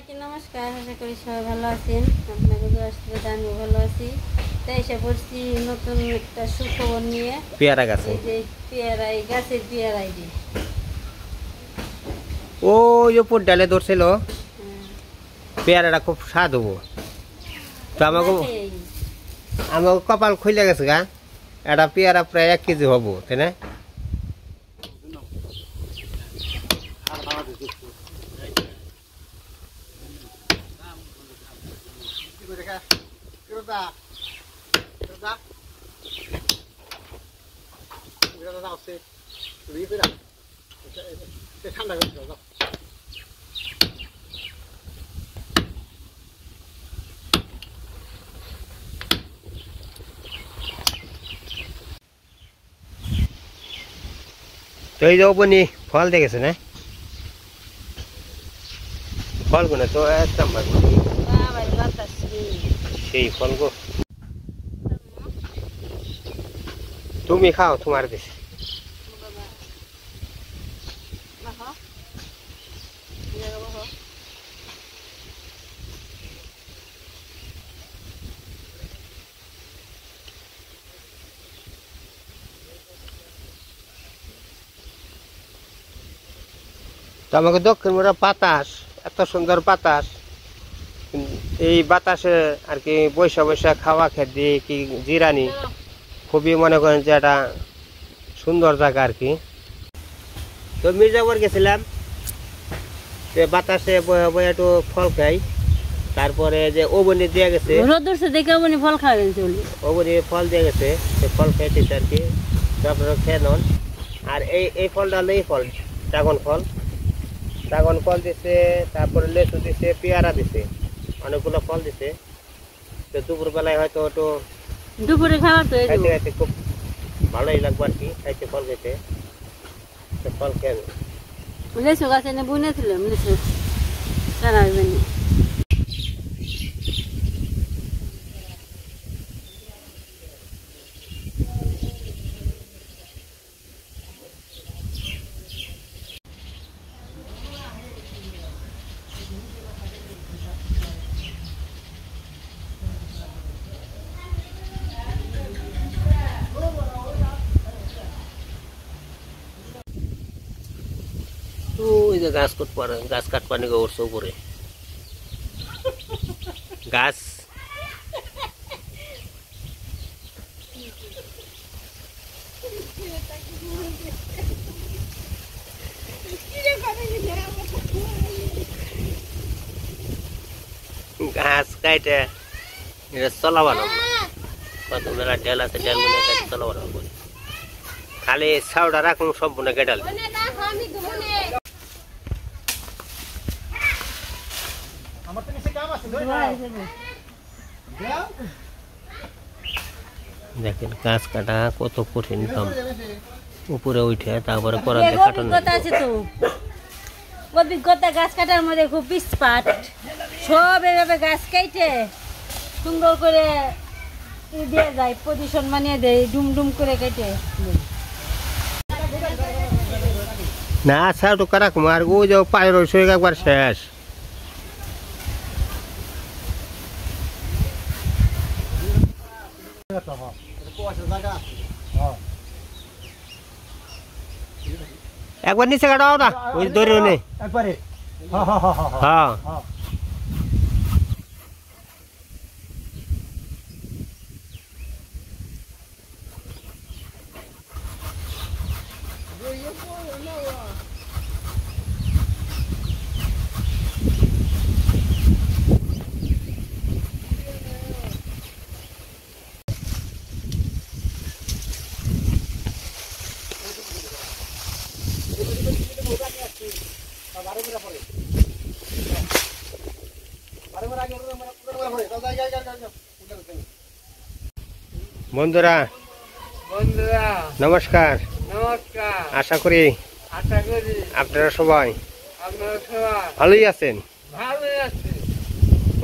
সবাইকে নমস্কার। আশা করি সবাই ভালো আছেন। আপনাকে আশীর্বাদে আমি ভালো আছি। তাই এসে পড়ছি নতুন একটা সুখবর নিয়ে। পেয়ারা গাছে এই যে পেয়ারা, এই গাছের পেয়ারা এই যে ওই উপর ডালে ধরছিল পেয়ারাটা খুব স্বাদ হবো। তো আমাকে কপাল খুলে গেছে গা, এটা পেয়ারা প্রায় 1 কেজি হবো, তাই না? তো এই যে ওপনি ফল দেখেছে না, ফলগুলো তো এক নাম্বার সেই ফল গো। তুমি খাও, তোমার দেশে তো আমাকে দক্ষিণ মোড়া বাতাস, এত সুন্দর বাতাস, এই বাতাসে আর কি বৈশা বৈশা খাওয়া খেতে কি জিরানি খুবই মনে করেন যে একটা সুন্দর জায়গা আর কি। তো মির্জাপুর গেছিলাম, বাতাসে বয়ে একটু ফল খাই, তারপরে যে ওবনি দিয়ে গেছে দেখে ওবনি ফল খাওয়া গেছে, ওবনি ফল দিয়ে গেছে, সে ফল খাইতেছে আর কি। তো আপনারা খেয়ে নন। আর এই ফলটা হলো এই ফল ড্রাগন ফল, ড্রাগন ফল দিছে, তারপরে লেচু দিছে, পেয়ারা দিছে, অনেকগুলো ফল দিছে। তো দুপুরবেলায় হয়তো একটু দুপুরে খাওয়া তো খাইতে খাইতে খুব ভালোই লাগবে আর কি, খাইতে ফল খেতে। তো ফল খেয়ে লেচু গাছে বুনেছিলাম, লেচু চারা ওই যে গাছ কাটবার নিয়ে উঠছে উপরে গাছ। গাছ কাইটে এটা চলা বানাবো, কত মেলা ডেল আছে, ডেল মনে কাটে চলা বানাবো। খালি ছাউটা রাখুন সম্পূর্ণ কেটাল দেখেন। গাছ কাটা কত কঠিন কাম, উপরে উঠে তারপরে অভিজ্ঞতা আছে তো, অভিজ্ঞতা গাছ কাটার মধ্যে খুব পিছপাট। সব এভাবে গাছ কাটে সুন্দর করে দিয়ে যায়, পজিশন বানিয়ে দেয়, ডুম ডুম করে কেটে না। ছাউটা কারা কুমার ও যাও পায়ের রয়েছে একবার শেষ। একবার নিচে কাটাও না, ওই ধরে নেই। হ্যাঁ বন্ধুরা নমস্কার। আশা করি আপনারা সবাই ভালোই আছেন,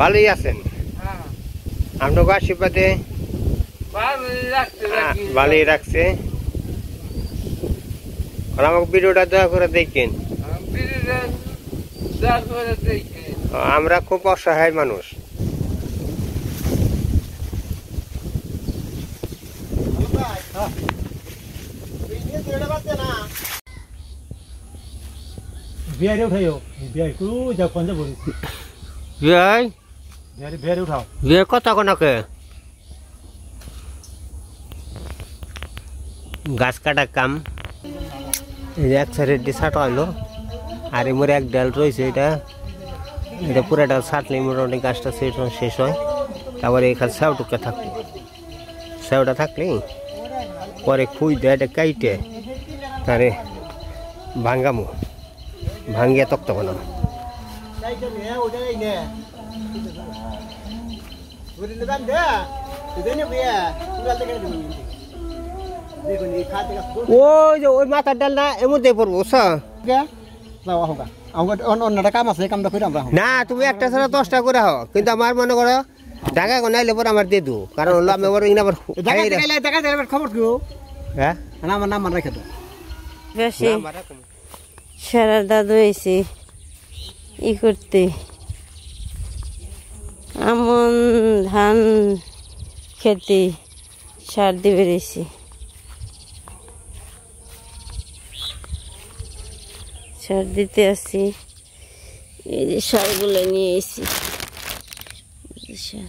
ভালোই আছেন। আপনাকে আশীর্বাদে ভালোই রাখছে। আমাকে ভিডিওটা দয়া করে দেখেন। আমরা খুব অসহায় মানুষ। बिहारी उठाइयो बिहारी को जा कौन जा बोली বিয়াই बिहारी बिहारी उठाओ বিয়ে কথা কোনাকে গাছ কাটা কাম এই যে এক সাইডে ছাটা হলো আর এমরে এক ডাল রয়েছে এটা এটা পুরাটা ছাটলে মোটামুটি গাছটা শেষ হয় তারপরে এখানে সেওটুকটা থাকবে সেওটা থাকলে পরে খুঁই দেয় এটা কাইটে তারে ভাঙ্গামো ভাঙ্গিয়া তক্ত বানাবো ওই যে ওই মাথার ডাল না এর মধ্যে পড়বো না তুমি একটা ছাড়া 10টা করে হও কিন্তু আমার মনে করো ঢাকা কোন আইলে পর আমার দিয়ে দু কারণ হলো আমি আবার ইনা আবার খবর কি হ্যাঁ আমার নাম রেখে তো বেশি সারার দাদু এসে ই করতে আমন ধান খেতে সার দিয়ে বেরিয়েছি সার দিতে আসি এই যে সারগুলো নিয়ে এসি সার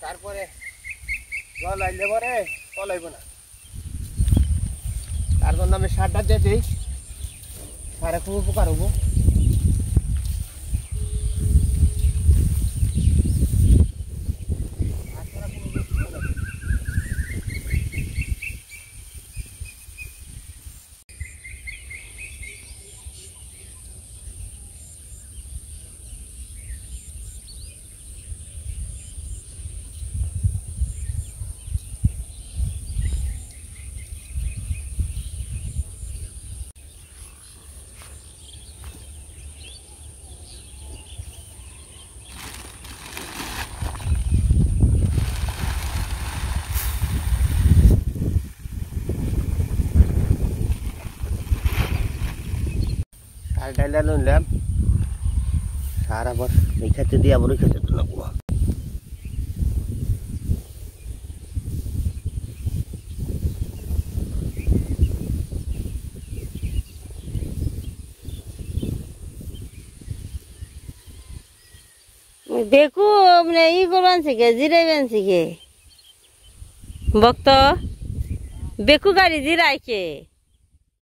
তারপরে জল আইলে পরে চলাইব না তার জন্য আমি সারটা দিয়ে দিই সারে খুব উপকার হবো ডাইলা নিলাম সার আবার এই খেতে দিয়ে আবার ওই খেতে লাগবো দেখু মানে ই করবান শিখে জিরাইবেন শিখে ভক্ত বেকু গাড়ি জিরাইকে